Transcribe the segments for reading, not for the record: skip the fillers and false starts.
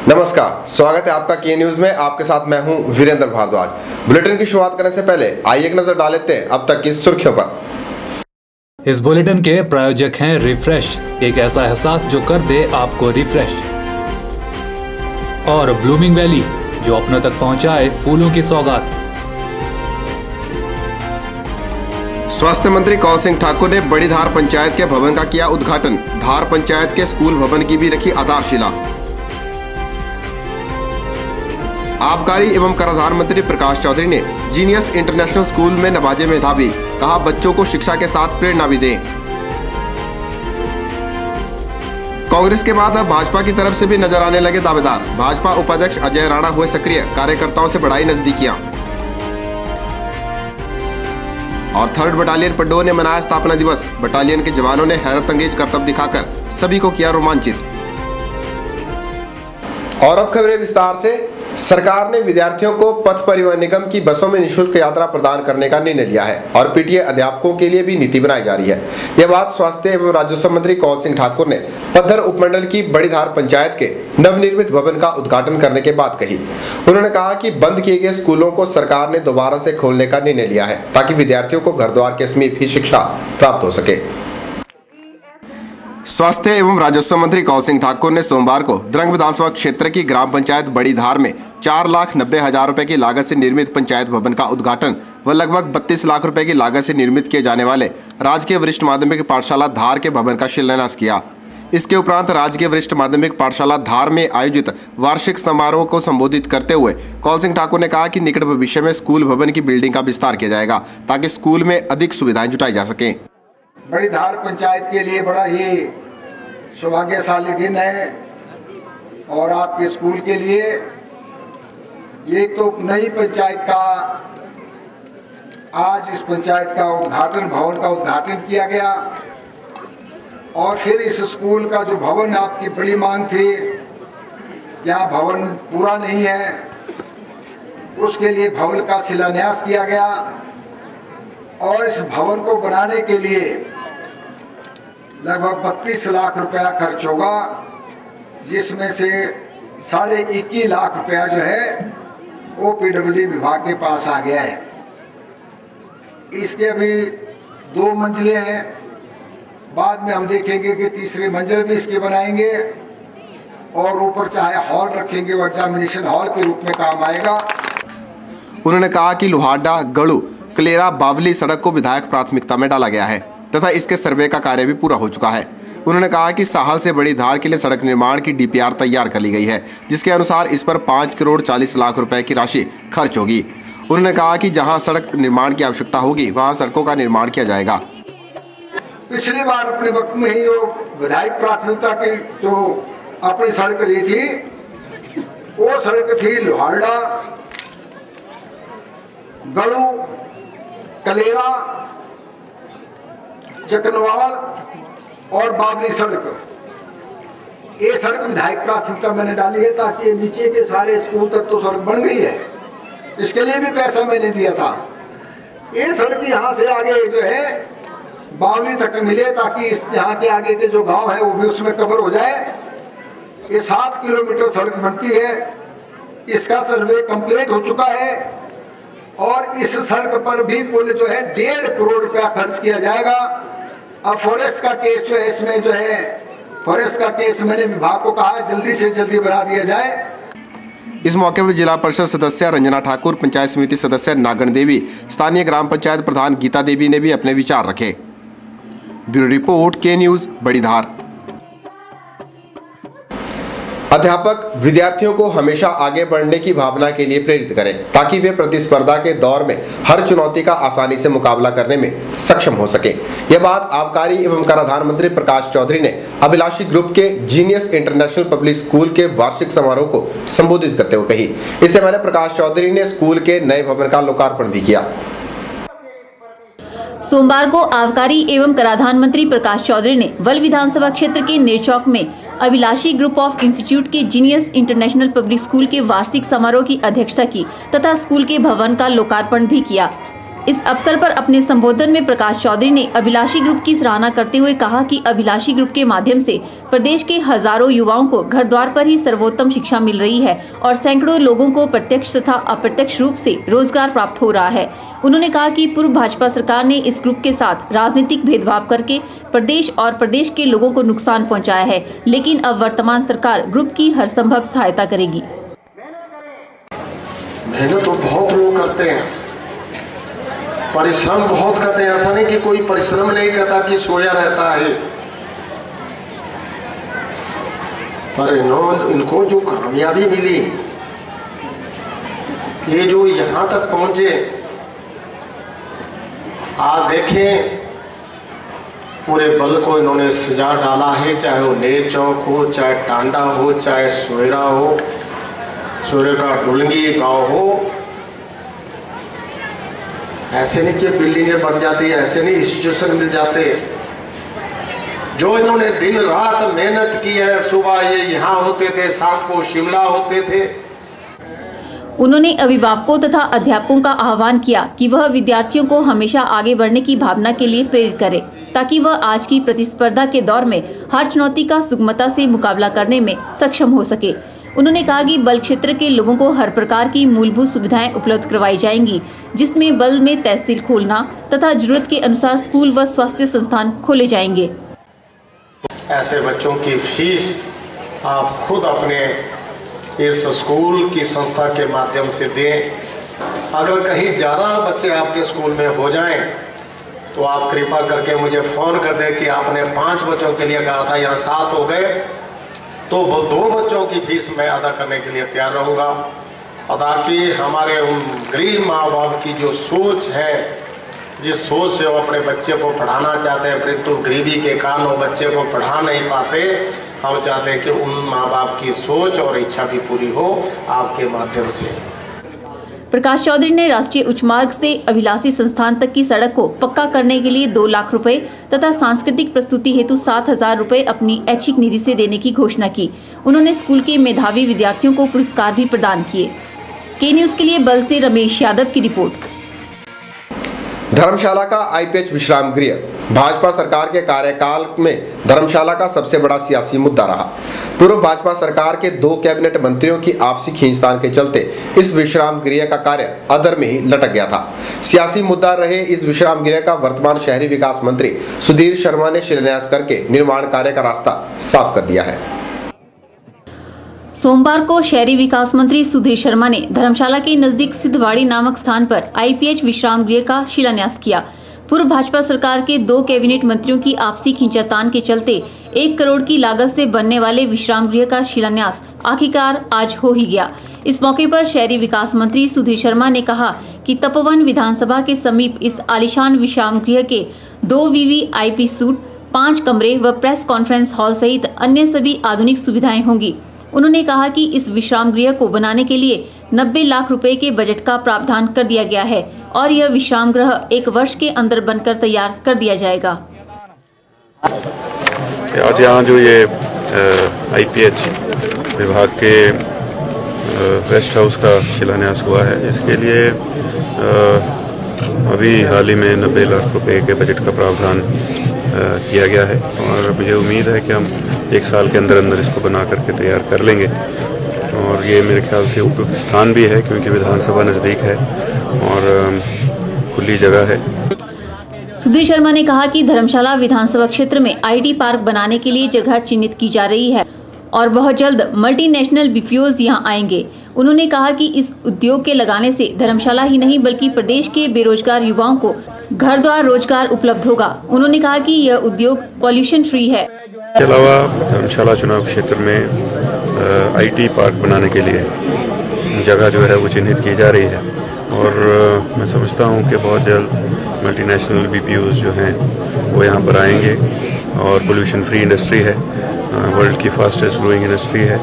नमस्कार, स्वागत है आपका के न्यूज में। आपके साथ मैं हूं वीरेंद्र भारद्वाज। बुलेटिन की शुरुआत करने से पहले आइए एक नजर डाल लेते हैं अब तक की सुर्खियों पर। इस बुलेटिन के प्रायोजक हैं रिफ्रेश, एक ऐसा एहसास जो कर दे आपको रिफ्रेश, और ब्लूमिंग वैली, जो अपनों तक पहुंचाए फूलों की सौगात। स्वास्थ्य मंत्री कौल सिंह ठाकुर ने बड़ी धार पंचायत के भवन का किया उद्घाटन। धार पंचायत के स्कूल भवन की भी रखी आधारशिला। आबकारी एवं कराधान मंत्री प्रकाश चौधरी ने जीनियस इंटरनेशनल स्कूल में नवाजे मेधावी, कहा बच्चों को शिक्षा के साथ प्रेरणा भी दें। कांग्रेस के बाद अब भाजपा की तरफ से भी नजर आने लगे दावेदार। भाजपा उपाध्यक्ष अजय राणा हुए सक्रिय, कार्यकर्ताओं से बढ़ाई नजदीकियां। और 3rd बटालियन पंडोह ने मनाया स्थापना दिवस। बटालियन के जवानों ने हैरतअंगेज करतब दिखाकर सभी को किया रोमांचित। और अब खबरें विस्तार से। सरकार ने विद्यार्थियों को पथ परिवहन निगम की बसों में निःशुल्क यात्रा प्रदान करने का निर्णय लिया है और पीटीए अध्यापकों के लिए भी नीति बनाई जा रही है। यह बात स्वास्थ्य एवं राजस्व मंत्री कौल सिंह ठाकुर ने पद्धर उपमंडल की बड़ी धार पंचायत के नवनिर्मित भवन का उद्घाटन करने के बाद कही। उन्होंने कहा कि बंद किए गए स्कूलों को सरकार ने दोबारा से खोलने का निर्णय लिया है ताकि विद्यार्थियों को घर द्वार के समीप ही शिक्षा प्राप्त हो सके। स्वास्थ्य एवं राजस्व मंत्री कौल सिंह ठाकुर ने सोमवार को द्रंग विधानसभा क्षेत्र की ग्राम पंचायत बड़ी धार में 4,90,000 रुपए की लागत से निर्मित पंचायत भवन का उद्घाटन व लगभग 32 लाख रुपए की लागत से निर्मित किए जाने वाले राजकीय वरिष्ठ माध्यमिक पाठशाला धार के भवन का शिलान्यास किया। इसके उपरांत राजकीय वरिष्ठ माध्यमिक पाठशाला धार में आयोजित वार्षिक समारोह को संबोधित करते हुए कौल सिंह ठाकुर ने कहा कि निकट भविष्य में स्कूल भवन की बिल्डिंग का विस्तार किया जाएगा ताकि स्कूल में अधिक सुविधाएं जुटाई जा सके। बड़ी धार पंचायत के लिए बड़ा ही सौभाग्यशाली दिन है और आपके स्कूल के लिए ये तो नई पंचायत का आज इस पंचायत का उद्घाटन, भवन का उद्घाटन किया गया। और फिर इस स्कूल का जो भवन आपकी बड़ी मांग थी, यहाँ भवन पूरा नहीं है, उसके लिए भवन का शिलान्यास किया गया। और इस भवन को बनाने के लिए लगभग 32 लाख रुपया खर्च होगा, जिसमें से 21.5 लाख रुपया जो है वो पीडब्ल्यूडी विभाग के पास आ गया है। इसके अभी 2 मंजिलें हैं, बाद में हम देखेंगे कि तीसरी मंजिल भी इसकी बनाएंगे और ऊपर चाहे हॉल रखेंगे, वो एग्जामिनेशन हॉल के रूप में काम आएगा। उन्होंने कहा कि लोहाडा गड़ू कलेरा बावली सड़क को विधायक प्राथमिकता में डाला गया है तथा इसके सर्वे का कार्य भी पूरा हो चुका है। उन्होंने कहा कि साहल से बड़ी धार के लिए सड़क निर्माण की डीपीआर तैयार कर ली गई है, जिसके अनुसार इस पर 5 करोड़ 40 लाख रुपए की राशि खर्च होगी। उन्होंने कहा कि जहां सड़क निर्माण की आवश्यकता होगी वहां सड़कों का निर्माण किया जाएगा। पिछली बार अपने वक्त में ही जो विधायक प्राथमिकता की जो अपनी सड़क ली थी, वो सड़क थी लोहाड़ा गड़ू कलेरा चकनवाल और बाबली सड़क। ये सड़क विधायक प्राथमिकता मैंने डाली है ताकि नीचे के सारे स्कूल तक तो सड़क बन गई है, इसके लिए भी पैसा मैंने दिया था। ये सड़क यहाँ से आगे जो है बावली तक मिले ताकि इस यहाँ के आगे के जो गांव है वो भी उसमें कवर हो जाए। ये 7 किलोमीटर सड़क बनती है, इसका सर्वे कंप्लीट हो चुका है और इस सड़क पर भी कुल जो है 1.5 करोड़ रुपया खर्च किया जाएगा। अब फॉरेस्ट का केस जो है, इसमें जो है फॉरेस्ट का केस मैंने विभाग को कहा जल्दी से जल्दी बना दिया जाए। इस मौके पर जिला परिषद सदस्य रंजना ठाकुर, पंचायत समिति सदस्य नागन देवी, स्थानीय ग्राम पंचायत प्रधान गीता देवी ने भी अपने विचार रखे। ब्यूरो रिपोर्ट, के न्यूज, बड़ी धार। अध्यापक विद्यार्थियों को हमेशा आगे बढ़ने की भावना के लिए प्रेरित करें ताकि वे प्रतिस्पर्धा के दौर में हर चुनौती का आसानी से मुकाबला करने में सक्षम हो सके। यह बात आबकारी एवं कराधान मंत्री प्रकाश चौधरी ने अभिलाषी ग्रुप के जीनियस इंटरनेशनल पब्लिक स्कूल के वार्षिक समारोह को संबोधित करते हुए कही। इससे पहले प्रकाश चौधरी ने स्कूल के नए भवन का लोकार्पण भी किया। सोमवार को आबकारी एवं कराधान मंत्री प्रकाश चौधरी ने वल विधानसभा क्षेत्र के नेरचौक में अभिलाषी ग्रुप ऑफ इंस्टीट्यूट के जीनियस इंटरनेशनल पब्लिक स्कूल के वार्षिक समारोह की अध्यक्षता की तथा स्कूल के भवन का लोकार्पण भी किया। इस अवसर पर अपने संबोधन में प्रकाश चौधरी ने अभिलाषी ग्रुप की सराहना करते हुए कहा कि अभिलाषी ग्रुप के माध्यम से प्रदेश के हजारों युवाओं को घर द्वार पर ही सर्वोत्तम शिक्षा मिल रही है और सैकड़ों लोगों को प्रत्यक्ष तथा अप्रत्यक्ष रूप से रोजगार प्राप्त हो रहा है। उन्होंने कहा कि पूर्व भाजपा सरकार ने इस ग्रुप के साथ राजनीतिक भेदभाव करके प्रदेश और प्रदेश के लोगों को नुकसान पहुँचाया है, लेकिन अब वर्तमान सरकार ग्रुप की हर संभव सहायता करेगी। मेहनत तो बहुत लोग करते हैं, परिश्रम बहुत करते हैं। ऐसा नहीं कि कोई परिश्रम नहीं करता कि सोया रहता है, पर इनको जो कामयाबी मिली, ये जो यहाँ तक पहुंचे, आप देखें पूरे बल को इन्होंने सजा डाला है, चाहे वो नेर चौक हो, चाहे टांडा हो, चाहे सोयरा हो, सोयरे का डुलंगी गांव हो। ऐसे नहीं कि बिल्डिंगें बन जाती, ऐसे नहीं इंस्टीट्यूशन मिल जाते। जो इन्होंने दिन रात मेहनत की है, सुबह ये यहाँ होते थे, शाम को शिमला होते थे। उन्होंने अभिभावकों तथा अध्यापकों का आह्वान किया कि वह विद्यार्थियों को हमेशा आगे बढ़ने की भावना के लिए प्रेरित करे, ताकि वह आज की प्रतिस्पर्धा के दौर में हर चुनौती का सुगमता से मुकाबला करने में सक्षम हो सके। उन्होंने कहा कि बल क्षेत्र के लोगों को हर प्रकार की मूलभूत सुविधाएं उपलब्ध करवाई जाएंगी, जिसमें बल में तहसील खोलना तथा जरूरत के अनुसार स्कूल व स्वास्थ्य संस्थान खोले जाएंगे। ऐसे बच्चों की फीस आप खुद अपने इस स्कूल की संस्था के माध्यम से दें। अगर कहीं ज़्यादा बच्चे आपके स्कूल में हो जाएं तो आप कृपा करके मुझे फ़ोन कर दें कि आपने 5 बच्चों के लिए कहा था, यहाँ 7 हो गए, तो वो 2 बच्चों की फीस मैं अदा करने के लिए तैयार रहूँगा। और ताकि हमारे उन गरीब माँ बाप की जो सोच है, जिस सोच से वो अपने बच्चे को पढ़ाना चाहते हैं, परंतु गरीबी के कारण वो बच्चे को पढ़ा नहीं पाते, हम चाहते हैं कि उन माँ बाप की सोच और इच्छा भी पूरी हो आपके माध्यम से। प्रकाश चौधरी ने राष्ट्रीय उच्च मार्ग से अभिलाषी संस्थान तक की सड़क को पक्का करने के लिए 2 लाख रुपए तथा सांस्कृतिक प्रस्तुति हेतु 7,000 रुपए अपनी ऐच्छिक निधि से देने की घोषणा की। उन्होंने स्कूल के मेधावी विद्यार्थियों को पुरस्कार भी प्रदान किए। के न्यूज के लिए बल से रमेश यादव की रिपोर्ट। धर्मशाला का आईपीएच विश्राम गृह भाजपा सरकार के कार्यकाल में धर्मशाला का सबसे बड़ा सियासी मुद्दा रहा। पूर्व भाजपा सरकार के 2 कैबिनेट मंत्रियों की आपसी खींचतान के चलते इस विश्राम गृह का कार्य अधर में ही लटक गया था। सियासी मुद्दा रहे इस विश्राम गृह का वर्तमान शहरी विकास मंत्री सुधीर शर्मा ने शिलान्यास करके निर्माण कार्य का रास्ता साफ कर दिया है। सोमवार को शहरी विकास मंत्री सुधीर शर्मा ने धर्मशाला के नजदीक सिद्धवाड़ी नामक स्थान पर आईपीएच विश्राम गृह का शिलान्यास किया। पूर्व भाजपा सरकार के 2 कैबिनेट मंत्रियों की आपसी खींचातान के चलते 1 करोड़ की लागत से बनने वाले विश्राम गृह का शिलान्यास आखिरकार आज हो ही गया। इस मौके पर शहरी विकास मंत्री सुधीर शर्मा ने कहा कि तपोवन विधानसभा के समीप इस आलीशान विश्राम गृह के 2 वीवीआईपी सूट, 5 कमरे व प्रेस कॉन्फ्रेंस हॉल सहित अन्य सभी आधुनिक सुविधाएं होंगी। उन्होंने कहा कि इस विश्राम गृह को बनाने के लिए 90 लाख रुपए के बजट का प्रावधान कर दिया गया है और यह विश्राम गृह 1 वर्ष के अंदर बनकर तैयार कर दिया जाएगा। आज यहाँ जो ये आईपीएच विभाग के रेस्ट हाउस का शिलान्यास हुआ है, इसके लिए अभी हाल ही में 90 लाख रुपए के बजट का प्रावधान किया गया है और मुझे उम्मीद है कि हम 1 साल के अंदर अंदर इसको बना करके तैयार कर लेंगे। और ये मेरे ख्याल से उपयुक्त स्थान भी है क्योंकि विधानसभा नज़दीक है और खुली जगह है। सुधीर शर्मा ने कहा कि धर्मशाला विधानसभा क्षेत्र में आईटी पार्क बनाने के लिए जगह चिन्हित की जा रही है और बहुत जल्द मल्टीनेशनल बीपीओज यहां आएंगे। उन्होंने कहा कि इस उद्योग के लगाने से धर्मशाला ही नहीं बल्कि प्रदेश के बेरोजगार युवाओं को घर द्वार रोजगार उपलब्ध होगा। उन्होंने कहा कि यह उद्योग पॉल्यूशन फ्री है। इसके अलावा धर्मशाला चुनाव क्षेत्र में आईटी पार्क बनाने के लिए जगह जो है वो चिन्हित की जा रही है और मैं समझता हूँ कि बहुत जल्द मल्टीनेशनल बीपीओज जो हैं वो यहाँ पर आएंगे और पोल्यूशन फ्री इंडस्ट्री है, वर्ल्ड की फास्टेस्ट ग्रोइंग इंडस्ट्री है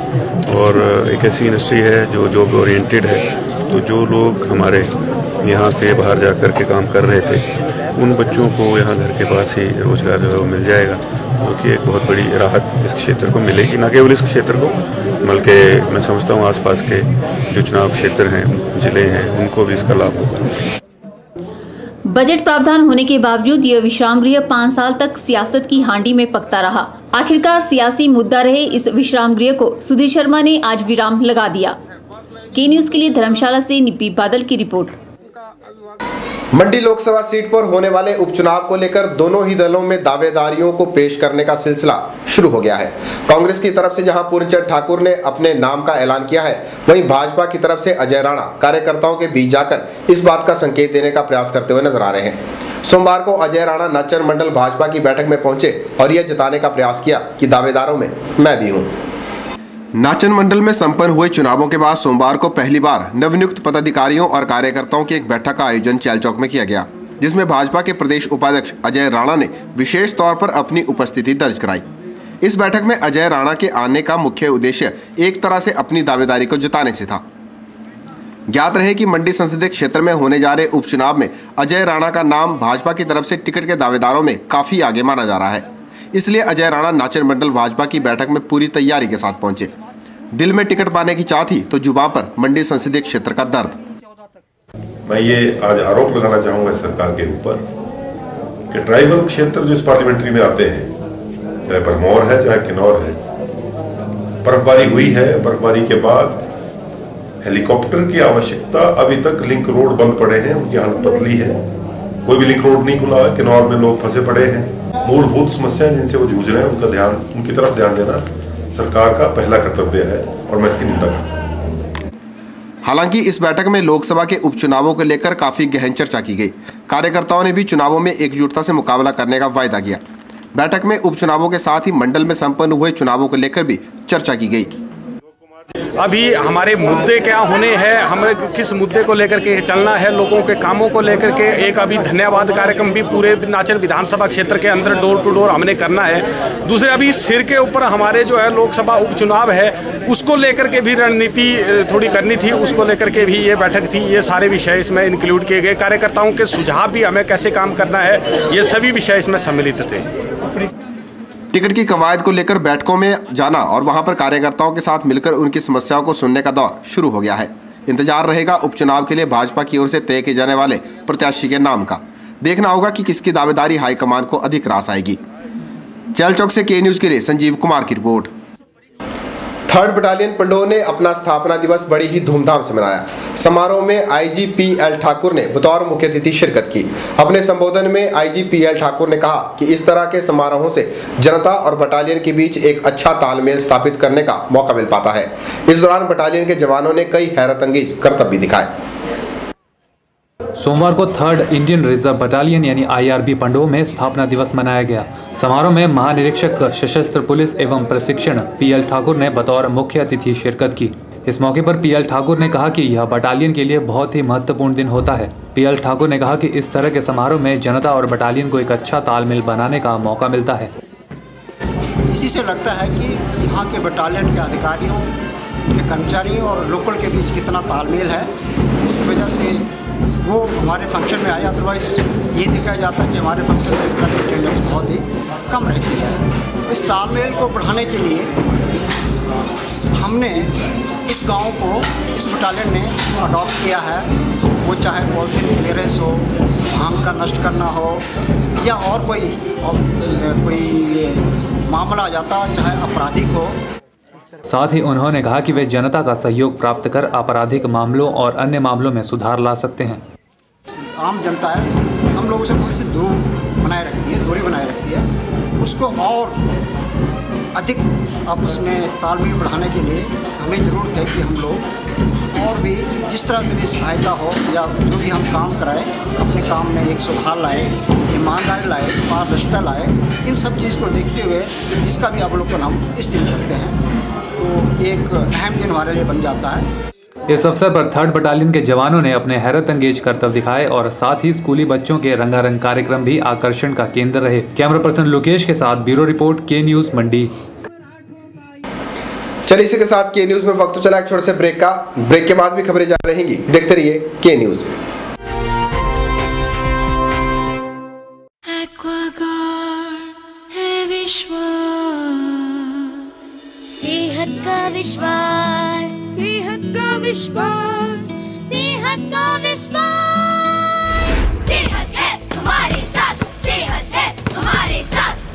और एक ऐसी इंडस्ट्री है जो जॉब ओरिएंटेड है। तो जो लोग हमारे यहाँ से बाहर जा कर के काम कर रहे थे उन बच्चों को यहाँ घर के पास ही रोजगार जो है वो मिल जाएगा, जो कि एक बहुत बड़ी राहत इस क्षेत्र को मिलेगी। न केवल इस क्षेत्र को बल्कि मैं समझता हूँ आसपास के जो चुनाव क्षेत्र हैं, जिले हैं, उनको भी इसका लाभ होगा। बजट प्रावधान होने के बावजूद यह विश्राम गृह 5 साल तक सियासत की हांडी में पकता रहा। आखिरकार सियासी मुद्दा रहे इस विश्राम गृह को सुधीर शर्मा ने आज विराम लगा दिया। के न्यूज के लिए धर्मशाला से निप्पी बादल की रिपोर्ट। मंडी लोकसभा सीट पर होने वाले उपचुनाव को लेकर दोनों ही दलों में दावेदारियों को पेश करने का सिलसिला शुरू हो गया है। कांग्रेस की तरफ से जहां पूर्णचंद ठाकुर ने अपने नाम का ऐलान किया है, वहीं भाजपा की तरफ से अजय राणा कार्यकर्ताओं के बीच जाकर इस बात का संकेत देने का प्रयास करते हुए नजर आ रहे हैं। सोमवार को अजय राणा नाचन मंडल भाजपा की बैठक में पहुंचे और यह जताने का प्रयास किया कि दावेदारों में मैं भी हूँ। नाचन मंडल में संपन्न हुए चुनावों के बाद सोमवार को पहली बार नवनियुक्त पदाधिकारियों और कार्यकर्ताओं की एक बैठक का आयोजन चैलचौक में किया गया, जिसमें भाजपा के प्रदेश उपाध्यक्ष अजय राणा ने विशेष तौर पर अपनी उपस्थिति दर्ज कराई। इस बैठक में अजय राणा के आने का मुख्य उद्देश्य एक तरह से अपनी दावेदारी को जताने से था। ज्ञात रहे कि मंडी संसदीय क्षेत्र में होने जा रहे उपचुनाव में अजय राणा का नाम भाजपा की तरफ से टिकट के दावेदारों में काफी आगे माना जा रहा है। इसलिए अजय राणा नाचन मंडल भाजपा की बैठक में पूरी तैयारी के साथ पहुंचे। दिल में टिकट पाने की चाह थी तो जुबान पर मंडी संसदीय क्षेत्र का दर्द। मैं ये आज आरोप लगाना चाहूंगा सरकार के ऊपर कि ट्राइबल क्षेत्र जो इस पार्लियामेंट्री में आते हैं, चाहे भरमौर है चाहे किन्नौर है, बर्फबारी हुई है। बर्फबारी के बाद हेलीकॉप्टर की आवश्यकता, अभी तक लिंक रोड बंद पड़े हैं, उनकी हालत पतली है, कोई भी लिंक रोड नहीं खुला है। किन्नौर में लोग फंसे पड़े हैं। मूलभूत समस्याएं जिनसे वो जूझ रहे हैं उनकी तरफ ध्यान देना सरकार का पहला कर्तव्य है और मैं इसकी निंदा करता हूं। हालांकि इस बैठक में लोकसभा के उपचुनावों को लेकर काफी गहन चर्चा की गई। कार्यकर्ताओं ने भी चुनावों में एकजुटता से मुकाबला करने का वायदा किया। बैठक में उपचुनावों के साथ ही मंडल में संपन्न हुए चुनावों को लेकर भी चर्चा की गई। अभी हमारे मुद्दे क्या होने हैं, हमें किस मुद्दे को लेकर के चलना है, लोगों के कामों को लेकर के एक अभी धन्यवाद कार्यक्रम भी पूरे नाचन विधानसभा क्षेत्र के अंदर डोर टू डोर हमने करना है। दूसरे अभी सिर के ऊपर हमारे जो है लोकसभा उपचुनाव है, उसको लेकर के भी रणनीति थोड़ी करनी थी, उसको लेकर के भी ये बैठक थी। ये सारे विषय इसमें इंक्लूड किए गए। कार्यकर्ताओं के सुझाव भी हमें कैसे काम करना है, ये सभी विषय इसमें सम्मिलित थे। टिकट की कवायद को लेकर बैठकों में जाना और वहां पर कार्यकर्ताओं के साथ मिलकर उनकी समस्याओं को सुनने का दौर शुरू हो गया है। इंतजार रहेगा उपचुनाव के लिए भाजपा की ओर से तय किए जाने वाले प्रत्याशी के नाम का। देखना होगा कि किसकी दावेदारी हाईकमान को अधिक रास आएगी। चैलचौक से के न्यूज के लिए संजीव कुमार की रिपोर्ट। 3rd बटालियन पंडोह ने अपना स्थापना दिवस बड़ी ही धूमधाम से मनाया। समारोह में आईजी पी.एल. ठाकुर ने बतौर मुख्य अतिथि शिरकत की। अपने संबोधन में आईजी पी.एल. ठाकुर ने कहा कि इस तरह के समारोहों से जनता और बटालियन के बीच एक अच्छा तालमेल स्थापित करने का मौका मिल पाता है। इस दौरान बटालियन के जवानों ने कई हैरतअंगेज करतब भी दिखाए। सोमवार को 3rd इंडियन रिजर्व बटालियन यानी IRB पंडोह में स्थापना दिवस मनाया गया। समारोह में महानिरीक्षक सशस्त्र पुलिस एवं प्रशिक्षण PL ठाकुर ने बतौर मुख्य अतिथि शिरकत की। इस मौके पर PL ठाकुर ने कहा कि यह बटालियन के लिए बहुत ही महत्वपूर्ण दिन होता है। PL ठाकुर ने कहा कि इस तरह के समारोह में जनता और बटालियन को एक अच्छा तालमेल बनाने का मौका मिलता है। इसी से लगता है कि यहाँ के बटालियन के अधिकारियों, के कर्मचारियों और लोकल के बीच कितना तालमेल है, इसकी वजह से वो हमारे फंक्शन में आए। अदरवाइज़ ये दिखाया जाता है कि हमारे फंक्शन में इसका अटेंडेंस बहुत ही कम रहती है। इस तालमेल को बढ़ाने के लिए हमने इस गांव को, इस बटालियन ने अडॉप्ट किया है। वो चाहे पॉलिथीन क्लियरेंस हो, भांग का नष्ट करना हो या और कोई मामला आ जाता, चाहे आपराधिक हो। साथ ही उन्होंने कहा कि वे जनता का सहयोग प्राप्त कर आपराधिक मामलों और अन्य मामलों में सुधार ला सकते हैं। आम जनता है, हम लोगों से थोड़ी सी दूरी बनाए रखती है। उसको और अधिक आपस में तालमेल बढ़ाने के लिए हमें ज़रूरत है कि हम लोग और भी जिस तरह से भी सहायता हो या जो भी हम काम कराएं, अपने काम में एक सुधार लाए, ईमानदारी लाए, पारदर्शिता लाए। इन सब चीज़ को देखते हुए इसका भी अवलोकन हम इस दिन करते हैं, तो एक अहम दिन हमारे लिए बन जाता है। इस अवसर पर 3rd बटालियन के जवानों ने अपने हैरतअंगेज करतब दिखाए और साथ ही स्कूली बच्चों के रंगारंग कार्यक्रम भी आकर्षण का केंद्र रहे। कैमरा पर्सन लोकेश के साथ ब्यूरो रिपोर्ट, के न्यूज मंडी। चलिए इसी के साथ के न्यूज में वक्त तो चला एक छोटे से ब्रेक का। ब्रेक के बाद भी खबरें जारी रहेंगी, देखते रहिए के न्यूज। सेहत का विश्वास, सेहत का विश्वास, सेहत का विश्वास, सेहत है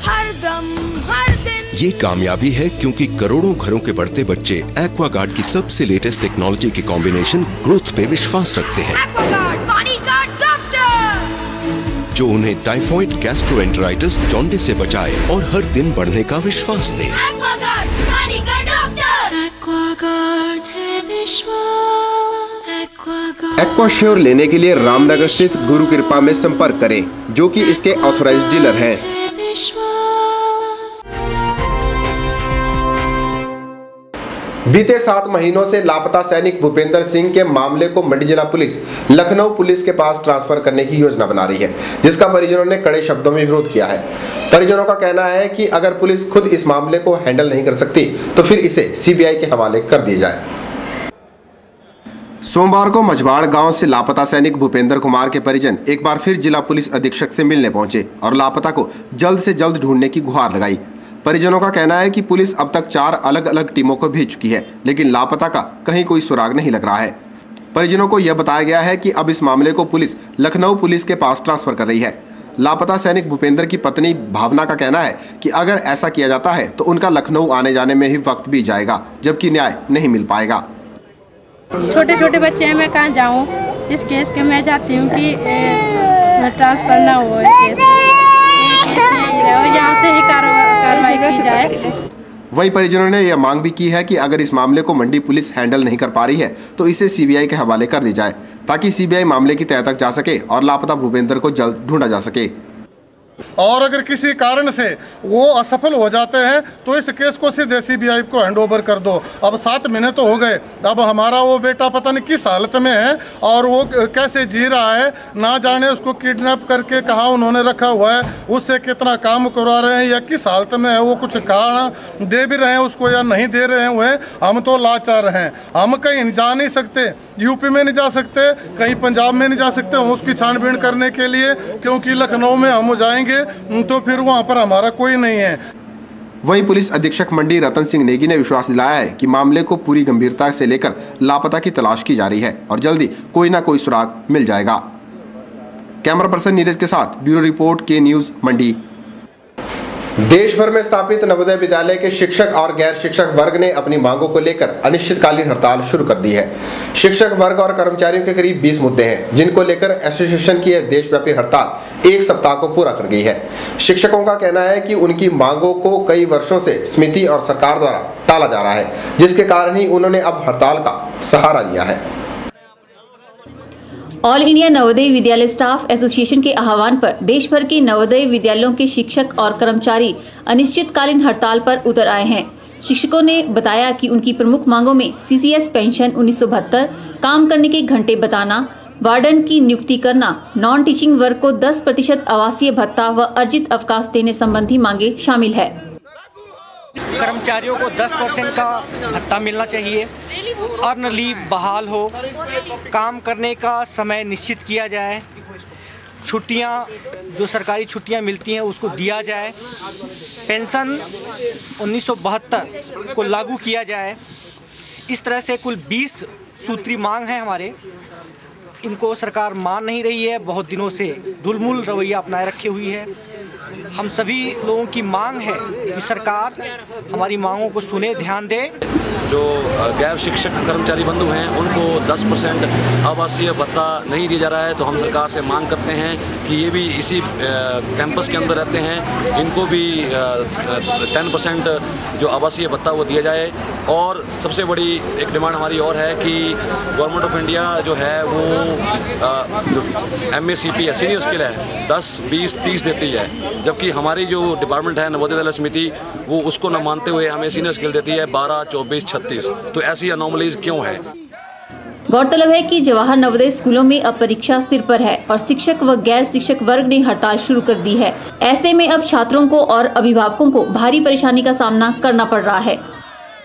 हर दम हर दिन। ये कामयाबी है क्योंकि करोड़ों घरों के बढ़ते बच्चे एक्वागार्ड की सबसे लेटेस्ट टेक्नोलॉजी के कॉम्बिनेशन ग्रोथ पे विश्वास रखते हैं, एक्वागार्ड पानी का डॉक्टर, जो उन्हें टाइफॉइड, गैस्ट्रोएंटेराइटिस, जॉन्डिस से बचाए और हर दिन बढ़ने का विश्वास दे। एक्वागार्ड पानी का डॉक्टर, एक्वागार्ड है विश्वास, एक्वागार्ड। एक्वाश्योर लेने के लिए रामनगर स्थित गुरु कृपा में संपर्क करें, जो कि इसके ऑथराइज्ड डीलर हैं। बीते 7 महीनों से लापता सैनिक भूपेंद्र सिंह के मामले को मंडी जिला पुलिस लखनऊ पुलिस के पास ट्रांसफर करने की योजना बना रही है, जिसका परिजनों ने कड़े शब्दों में विरोध किया है। परिजनों का कहना है कि अगर पुलिस खुद इस मामले को हैंडल नहीं कर सकती तो फिर इसे सीबीआई के हवाले कर दिया जाए। सोमवार को मझवाड़ गांव से लापता सैनिक भूपेंद्र कुमार के परिजन एक बार फिर जिला पुलिस अधीक्षक से मिलने पहुंचे और लापता को जल्द से जल्द ढूंढने की गुहार लगाई। परिजनों का कहना है कि पुलिस अब तक 4 अलग अलग टीमों को भेज चुकी है, लेकिन लापता का कहीं कोई सुराग नहीं लग रहा है। परिजनों को यह बताया गया है कि अब इस मामले को पुलिस लखनऊ पुलिस के पास ट्रांसफर कर रही है। लापता सैनिक भूपेंद्र की पत्नी भावना का कहना है कि अगर ऐसा किया जाता है तो उनका लखनऊ आने जाने में ही वक्त बीत जाएगा, जबकि न्याय नहीं मिल पाएगा। छोटे छोटे बच्चे हैं, मैं कहाँ जाऊँ। इस केस के मैं चाहती हूँ कि ट्रांसफर ना हो, यहाँ से ही कार्रवाई की जाए। वहीं परिजनों ने यह मांग भी की है कि अगर इस मामले को मंडी पुलिस हैंडल नहीं कर पा रही है तो इसे सीबीआई के हवाले कर दी जाए, ताकि सीबीआई मामले की तह तक जा सके और लापता भूपेंद्र को जल्द ढूंढा जा सके। और अगर किसी कारण से वो असफल हो जाते हैं तो इस केस को सीधे सीबीआई को हैंडओवर कर दो। अब 7 महीने तो हो गए, अब हमारा वो बेटा पता नहीं किस हालत में है और वो कैसे जी रहा है, ना जाने उसको किडनैप करके कहाँ उन्होंने रखा हुआ है, उससे कितना काम करवा रहे हैं या किस हालत में है, वो कुछ कारण दे भी रहे हैं उसको या नहीं दे रहे हैं। हुए हम तो लाचार हैं, हम कहीं जा नहीं सकते, यूपी में नहीं जा सकते, कहीं पंजाब में नहीं जा सकते उसकी छानबीन करने के लिए, क्योंकि लखनऊ में हम जाएंगे तो फिर वहां पर हमारा कोई नहीं है। वहीं पुलिस अधीक्षक मंडी रतन सिंह नेगी ने विश्वास दिलाया है कि मामले को पूरी गंभीरता से लेकर लापता की तलाश की जा रही है और जल्दी कोई ना कोई सुराग मिल जाएगा। कैमरा पर्सन नीरज के साथ ब्यूरो रिपोर्ट के न्यूज मंडी। देश भर में स्थापित नवोदय विद्यालय के शिक्षक और गैर शिक्षक वर्ग ने अपनी मांगों को लेकर अनिश्चितकालीन हड़ताल शुरू कर दी है। शिक्षक वर्ग और कर्मचारियों के करीब 20 मुद्दे हैं, जिनको लेकर एसोसिएशन की यह देशव्यापी हड़ताल 1 सप्ताह को पूरा कर गई है। शिक्षकों का कहना है कि उनकी मांगों को कई वर्षों से समिति और सरकार द्वारा टाला जा रहा है, जिसके कारण ही उन्होंने अब हड़ताल का सहारा लिया है। All India Navodaya Vidyalaya staff association के आह्वान पर देश भर के नवोदय विद्यालयों के शिक्षक और कर्मचारी अनिश्चितकालीन हड़ताल पर उतर आए हैं। शिक्षकों ने बताया कि उनकी प्रमुख मांगों में सीसीएस पेंशन 1972, काम करने के घंटे बताना, वार्डन की नियुक्ति करना, नॉन टीचिंग वर्ग को 10% आवासीय भत्ता व अर्जित अवकाश देने संबंधी मांगे शामिल है। कर्मचारियों को 10% का भत्ता मिलना चाहिए, अर्न लीव बहाल हो, काम करने का समय निश्चित किया जाए, छुट्टियां जो सरकारी छुट्टियां मिलती हैं उसको दिया जाए, पेंशन 1972 को लागू किया जाए। इस तरह से कुल 20 सूत्री मांग है हमारे। इनको सरकार मान नहीं रही है, बहुत दिनों से ढुलमुल रवैया अपनाए रखी हुई है। हम सभी लोगों की मांग है कि सरकार हमारी मांगों को सुने, ध्यान दे। जो गैर शिक्षक कर्मचारी बंधु हैं उनको 10% आवासीय भत्ता नहीं दिया जा रहा है, तो हम सरकार से मांग करते हैं कि ये भी इसी कैंपस के अंदर रहते हैं, इनको भी 10% जो आवासीय भत्ता वो दिया जाए। और सबसे बड़ी एक डिमांड हमारी और है कि गवर्नमेंट ऑफ इंडिया जो है वो जो MACP है, सीनियर स्किल है, 10, 20, 30 देती है, जबकि हमारी जो डिपार्टमेंट है नवोदय विद्यालय समिति वो उसको न मानते हुए हमें सीनियर स्किल देती है 12, 24, 36। तो ऐसी अनोमलीज क्यों है? गौरतलब है कि जवाहर नवोदय स्कूलों में अब परीक्षा सिर पर है और शिक्षक व गैर शिक्षक वर्ग ने हड़ताल शुरू कर दी है। ऐसे में अब छात्रों को और अभिभावकों को भारी परेशानी का सामना करना पड़ रहा है।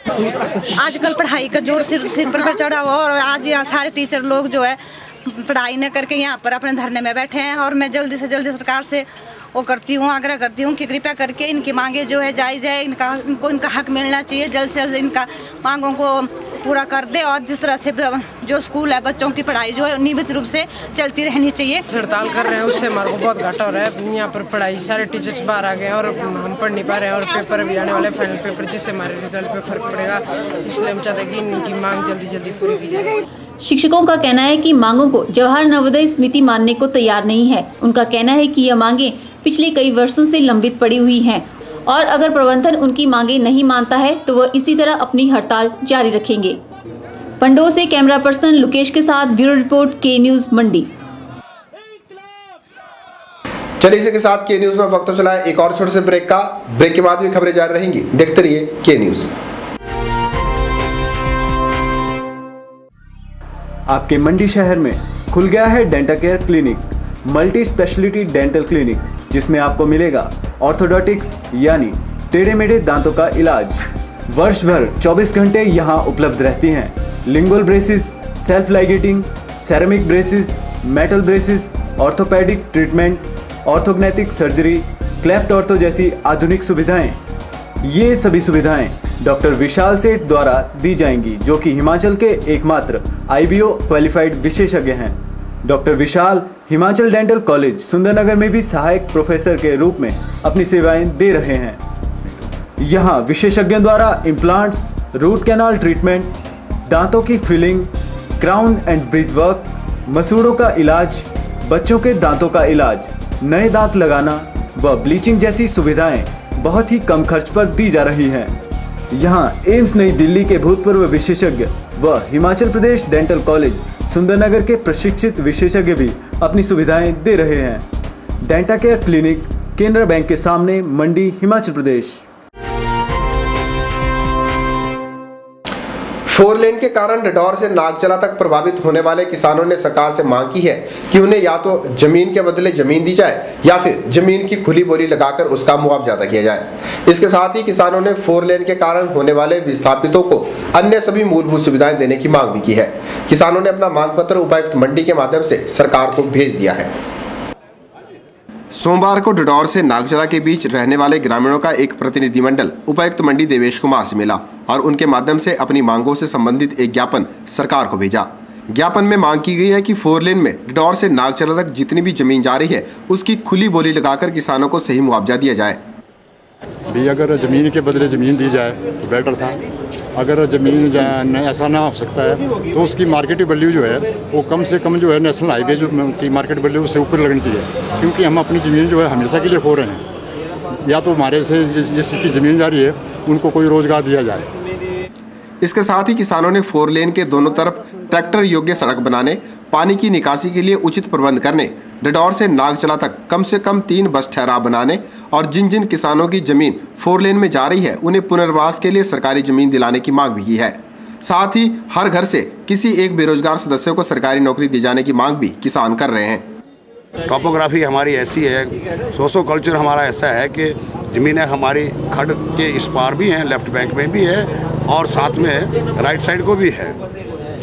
आजकल पढ़ाई का जोर सिर पर चढ़ा हुआ और आज यहाँ सारे टीचर लोग जो है पढ़ाई न करके यहाँ पर अपने धरने में बैठे हैं। और मैं जल्दी से जल्दी सरकार से वो करती हूँ, आग्रह करती हूँ कि कृपया करके इनकी मांगे जो है जायज़ है, इनको इनका हक मिलना चाहिए, जल्द से जल्द इनका मांगों को पूरा कर दे और जिस तरह से जो स्कूल है बच्चों की पढ़ाई जो है नियमित रूप से चलती रहनी चाहिए। हड़ताल कर रहे हैं उससे हमारे को बहुत घाटा हो रहा है। यहाँ पर पढ़ाई सारे टीचर्स बाहर आ गए और हम पढ़ नहीं पा रहे हैं और पेपर भी आने वाले फाइनल पेपर, जिससे हमारे रिजल्ट पे फर्क पड़ेगा। इसलिए हम चाहते हैं कि इनकी मांग जल्दी जल्दी पूरी की जाए। शिक्षकों का कहना है कि मांगों को जवाहर नवोदय समिति मानने को तैयार नहीं है। उनका कहना है कि यह मांगे पिछले कई वर्षों से लंबित पड़ी हुई हैं और अगर प्रबंधन उनकी मांगे नहीं मानता है तो वह इसी तरह अपनी हड़ताल जारी रखेंगे। पंडोह से कैमरा पर्सन लुकेश के साथ ब्यूरो रिपोर्ट के न्यूज मंडी। चलिए इसी के साथ के न्यूज में वक्त तो चला है एक और छोटे से ब्रेक का। ब्रेक के बाद भी खबरें जारी रहेंगी, देखते रहिए के न्यूज। आपके मंडी शहर में खुल गया है Dentacare clinic, multi speciality dental clinic, जिसमें आपको मिलेगा ऑर्थोडोंटिक्स यानी टेढ़े मेढ़े दांतों का इलाज। वर्ष भर 24 घंटे यहाँ उपलब्ध रहती हैं। Lingual braces, self ligating, ceramic braces, metal braces, orthopaedic treatment, orthognathic surgery, cleft ortho जैसी आधुनिक सुविधाएं। ये सभी सुविधाएं डॉक्टर विशाल सेठ द्वारा दी जाएंगी, जो कि हिमाचल के एकमात्र IBO क्वालिफाइड विशेषज्ञ हैं। डॉक्टर विशाल हिमाचल डेंटल कॉलेज सुंदरनगर में भी सहायक प्रोफेसर के रूप में अपनी सेवाएं दे रहे हैं। यहाँ विशेषज्ञों द्वारा इम्प्लांट्स, रूट कैनाल ट्रीटमेंट, दांतों की filling, crown and bridge work, मसूड़ों का इलाज, बच्चों के दांतों का इलाज, नए दांत लगाना व ब्लीचिंग जैसी सुविधाएं बहुत ही कम खर्च पर दी जा रही हैं। यहाँ एम्स नई दिल्ली के भूतपूर्व विशेषज्ञ व हिमाचल प्रदेश डेंटल कॉलेज सुंदरनगर के प्रशिक्षित विशेषज्ञ भी अपनी सुविधाएं दे रहे हैं। डेंटाकेयर क्लिनिक, केनरा बैंक के सामने, मंडी, हिमाचल प्रदेश। 4 लेन के कारण डडौर से नागचला तक प्रभावित होने वाले किसानों ने सरकार से मांग की है कि उन्हें या तो जमीन के बदले जमीन दी जाए या फिर जमीन की खुली बोली लगाकर उसका मुआवजा अदा किया जाए। इसके साथ ही किसानों ने 4 लेन के कारण होने वाले विस्थापितों को अन्य सभी मूलभूत सुविधाएं देने की मांग भी की है। किसानों ने अपना मांग पत्र उपायुक्त मंडी के माध्यम से सरकार को भेज दिया है। सोमवार को डडौर से नागचला के बीच रहने वाले ग्रामीणों का एक प्रतिनिधिमंडल उपायुक्त मंडी देवेश कुमार से मिला और उनके माध्यम से अपनी मांगों से संबंधित एक ज्ञापन सरकार को भेजा। ज्ञापन में मांग की गई है कि 4 लेन में डडौर से नागचला तक जितनी भी जमीन जा रही है उसकी खुली बोली लगाकर किसानों को सही मुआवजा दिया जाए। भी अगर ज़मीन के बदले ज़मीन दी जाए तो बेटर था। अगर ज़मीन ऐसा ना हो सकता है तो उसकी मार्केट वैल्यू जो है वो कम से कम जो है नेशनल हाईवे जो की मार्केट वैल्यू उससे ऊपर लगनी चाहिए, क्योंकि हम अपनी ज़मीन जो है हमेशा के लिए खो रहे हैं। या तो हमारे से जिसकी ज़मीन जा रही है उनको कोई रोज़गार दिया जाए। इसके साथ ही किसानों ने 4 लेन के दोनों तरफ ट्रैक्टर योग्य सड़क बनाने, पानी की निकासी के लिए उचित प्रबंध करने, डडौर से नागचला तक कम से कम 3 बस ठहराव बनाने और जिन जिन किसानों की जमीन 4 लेन में जा रही है उन्हें पुनर्वास के लिए सरकारी जमीन दिलाने की मांग भी की है। साथ ही हर घर से किसी एक बेरोजगार सदस्य को सरकारी नौकरी दिए जाने की मांग भी किसान कर रहे हैं। टोपोग्राफी हमारी ऐसी है, सोशो कल्चर हमारा ऐसा है कि ज़मीनें हमारी खड के इस पार भी हैं, लेफ्ट बैंक में भी है और साथ में राइट साइड को भी है।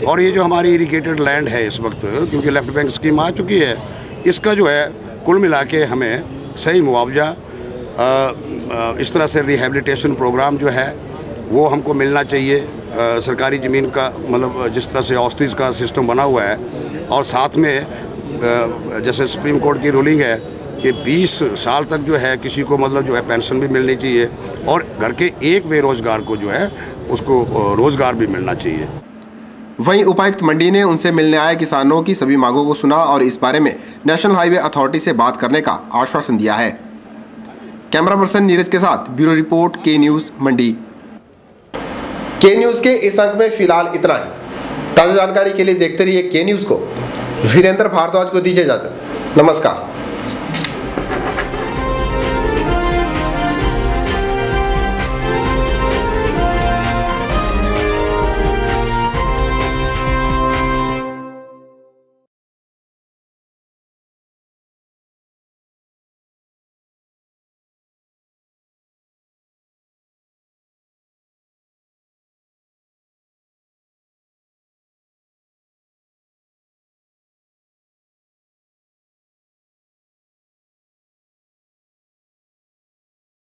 और ये जो हमारी इरिगेटेड लैंड है इस वक्त, क्योंकि लेफ्ट बैंक स्कीम आ चुकी है, इसका जो है कुल मिला के हमें सही मुआवजा, इस तरह से रिहेबिलिटेशन प्रोग्राम जो है वो हमको मिलना चाहिए। सरकारी ज़मीन का मतलब जिस तरह से औस्तीज का सिस्टम बना हुआ है, और साथ में जैसे सुप्रीम कोर्ट की रूलिंग है कि 20 साल तक जो है किसी को मतलब जो है पेंशन भी मिलनी चाहिए और घर के एक बेरोजगार को जो है उसको रोजगार भी मिलना चाहिए। वहीं उपायुक्त मंडी ने उनसे मिलने आए किसानों की सभी मांगों को सुना और इस बारे में नेशनल हाईवे अथॉरिटी से बात करने का आश्वासन दिया है। कैमरा पर्सन नीरज के साथ ब्यूरो रिपोर्ट के न्यूज मंडी। के न्यूज के इस अंक में फिलहाल इतना ही। ताज़ा जानकारी के लिए देखते रहिए के न्यूज को। वीरेंद्र भारद्वाज को दीजिए इजाजत। नमस्कार।